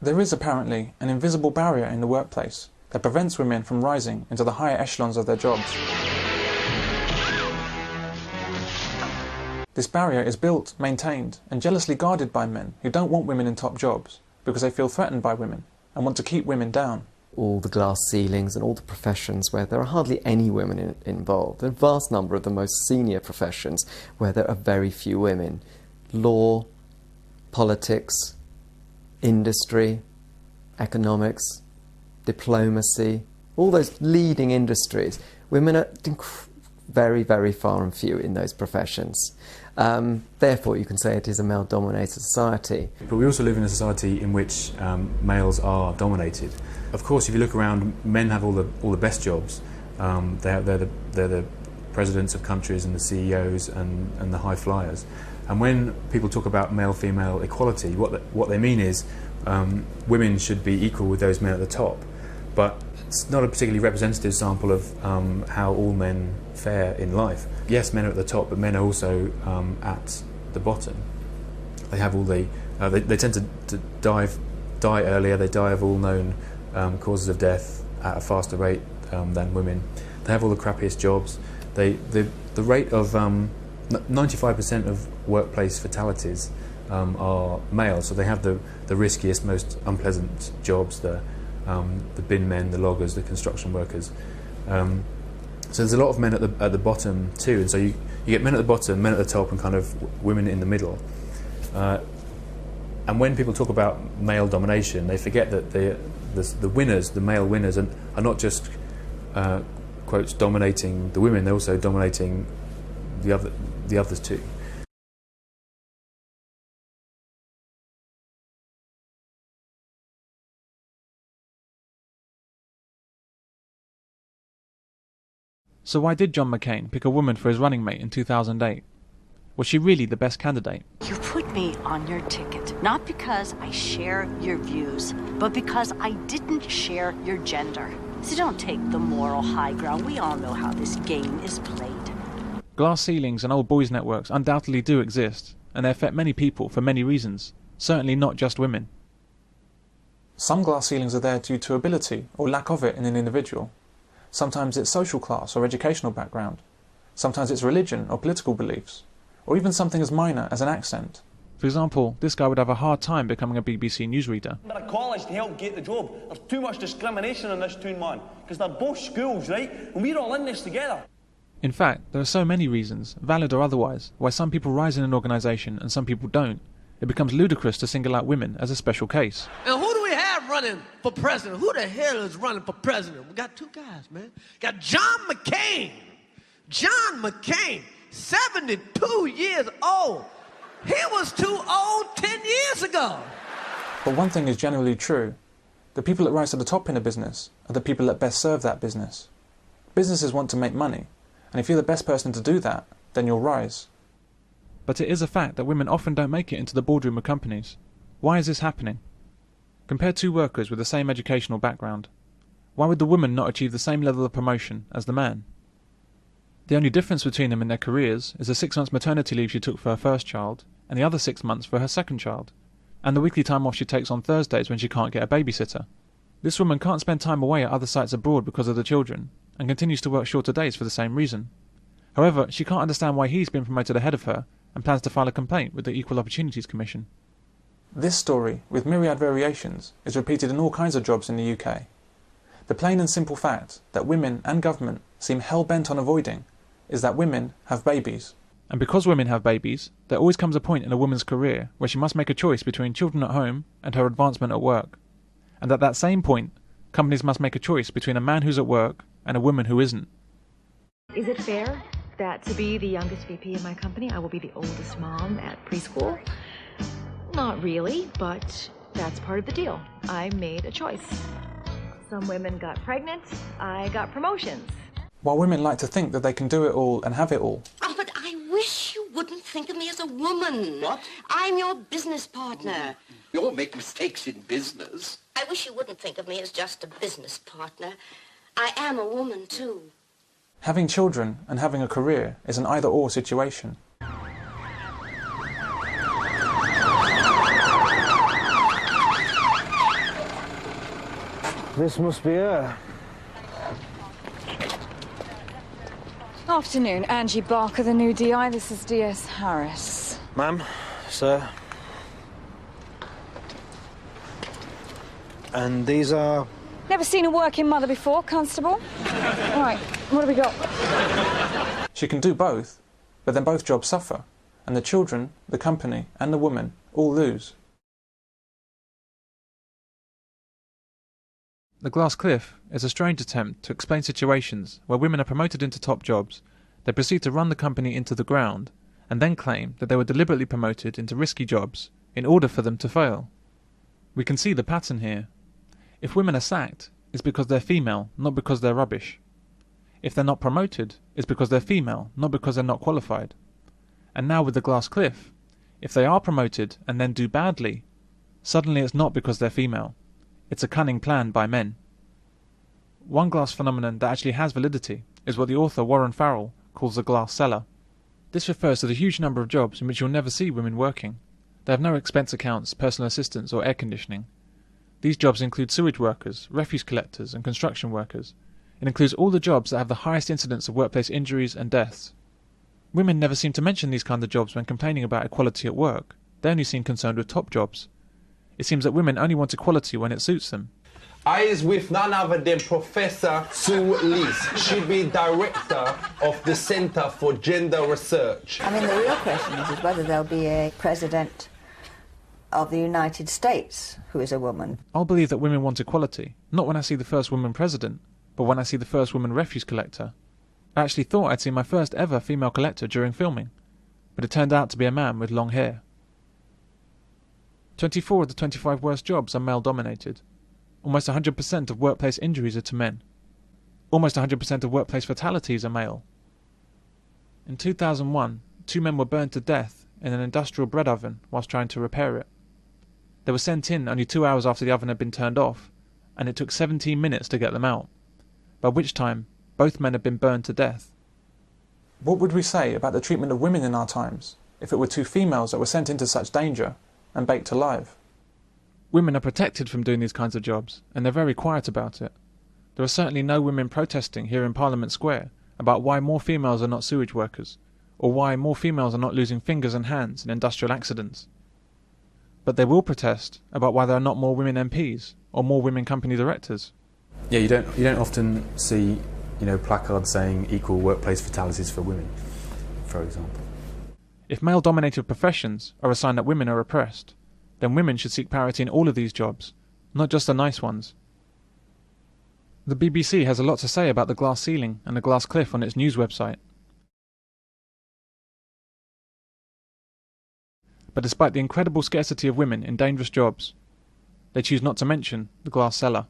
There is apparently an invisible barrier in the workplace that prevents women from rising into the higher echelons of their jobs. This barrier is built, maintained, and jealously guarded by men who don't want women in top jobs because they feel threatened by women and want to keep women down. All the glass ceilings and all the professions where there are hardly any women involved. A vast number of the most senior professions where there are very few women. Law, politics, industry, economics, diplomacy, all those leading industries. Women are very, very far and few in those professions. Therefore, you can say it is a male-dominated society. But we also live in a society in which males are dominated. Of course, if you look around, men have all the best jobs. They're the presidents of countries and the CEOs and the high flyers. And when people talk about male-female equality, what they mean is women should be equal with those men at the top. But it's not a particularly representative sample of how all men fare in life. Yes, men are at the top, but men are also at the bottom. They have all they tend to die earlier. They die of all known causes of death at a faster rate than women. They have all the crappiest jobs. The rate of 95% of workplace fatalities are male, so they have the riskiest, most unpleasant jobs. The bin men, the loggers, the construction workers. So there's a lot of men at the bottom too, and so you get men at the bottom, men at the top, and kind of women in the middle. And when people talk about male domination, they forget that the winners, the male winners, are not just quotes dominating the women; they're also dominating the others too. So why did John McCain pick a woman for his running mate in 2008? Was she really the best candidate? You put me on your ticket, not because I share your views, but because I didn't share your gender. So don't take the moral high ground. We all know how this game is played. Glass ceilings and old boys networks undoubtedly do exist, and they affect many people for many reasons, certainly not just women. Some glass ceilings are there due to ability or lack of it in an individual. Sometimes it's social class or educational background. Sometimes it's religion or political beliefs, or even something as minor as an accent. For example, this guy would have a hard time becoming a BBC newsreader. But a college to help get the job. There's too much discrimination in this town, man, because they're both schools, right? And we're all in this together. In fact, there are so many reasons, valid or otherwise, why some people rise in an organisation and some people don't. It becomes ludicrous to single out women as a special case. And who do we have running for president? Who the hell is running for president? We got two guys, man. Got John McCain. John McCain, 72 years old. He was too old 10 years ago. But one thing is generally true. The people that rise to the top in a business are the people that best serve that business. Businesses want to make money, and if you're the best person to do that, then you'll rise. But it is a fact that women often don't make it into the boardroom of companies. Why is this happening? Compare two workers with the same educational background. Why would the woman not achieve the same level of promotion as the man? The only difference between them in their careers is the 6 months maternity leave she took for her first child and the other 6 months for her second child, and the weekly time off she takes on Thursdays when she can't get a babysitter. This woman can't spend time away at other sites abroad because of the children, and continues to work shorter days for the same reason. However, she can't understand why he's been promoted ahead of her and plans to file a complaint with the Equal Opportunities Commission. This story, with myriad variations, is repeated in all kinds of jobs in the UK. The plain and simple fact that women and government seem hell-bent on avoiding is that women have babies. And because women have babies, there always comes a point in a woman's career where she must make a choice between children at home and her advancement at work. And at that same point, companies must make a choice between a man who's at work and a woman who isn't. Is it fair that to be the youngest VP in my company, I will be the oldest mom at preschool? Not really, but that's part of the deal. I made a choice. Some women got pregnant, I got promotions. While women like to think that they can do it all and have it all. Oh, but I wish you wouldn't think of me as a woman. What? I'm your business partner. You all make mistakes in business. I wish you wouldn't think of me as just a business partner. I am a woman, too. Having children and having a career is an either-or situation. This must be her. Afternoon, Angie Barker, the new DI. This is DS Harris. Ma'am, sir. And these are... Never seen a working mother before, Constable. Right, what have we got? She can do both, but then both jobs suffer, and the children, the company, and the woman all lose. The Glass Cliff is a strange attempt to explain situations where women are promoted into top jobs, they proceed to run the company into the ground, and then claim that they were deliberately promoted into risky jobs in order for them to fail. We can see the pattern here. If women are sacked, it's because they're female, not because they're rubbish. If they're not promoted, it's because they're female, not because they're not qualified. And now with the Glass Cliff, if they are promoted and then do badly, suddenly it's not because they're female. It's a cunning plan by men. One glass phenomenon that actually has validity is what the author Warren Farrell calls the glass cellar. This refers to the huge number of jobs in which you'll never see women working. They have no expense accounts, personal assistants or air conditioning. These jobs include sewage workers, refuse collectors and construction workers. It includes all the jobs that have the highest incidence of workplace injuries and deaths. Women never seem to mention these kinds of jobs when complaining about equality at work. They only seem concerned with top jobs. It seems that women only want equality when it suits them. I is with none other than Professor Sue Lees. She be director of the Centre for Gender Research. I mean, the real question is whether there'll be a president of the United States who is a woman. I'll believe that women want equality, not when I see the first woman president, but when I see the first woman refuse collector. I actually thought I'd seen my first ever female collector during filming, but it turned out to be a man with long hair. 24 of the 25 worst jobs are male-dominated. Almost 100% of workplace injuries are to men. Almost 100% of workplace fatalities are male. In 2001, 2 men were burned to death in an industrial bread oven whilst trying to repair it. They were sent in only 2 hours after the oven had been turned off, and it took 17 minutes to get them out, by which time both men had been burned to death. What would we say about the treatment of women in our times if it were 2 females that were sent into such danger and baked alive? Women are protected from doing these kinds of jobs, and they're very quiet about it. There are certainly no women protesting here in Parliament Square about why more females are not sewage workers, or why more females are not losing fingers and hands in industrial accidents. But they will protest about why there are not more women MPs, or more women company directors. Yeah, you don't often see, placards saying equal workplace fatalities for women, for example. If male-dominated professions are a sign that women are oppressed, then women should seek parity in all of these jobs, not just the nice ones. The BBC has a lot to say about the glass ceiling and the glass cliff on its news website. But despite the incredible scarcity of women in dangerous jobs, they choose not to mention the glass cellar.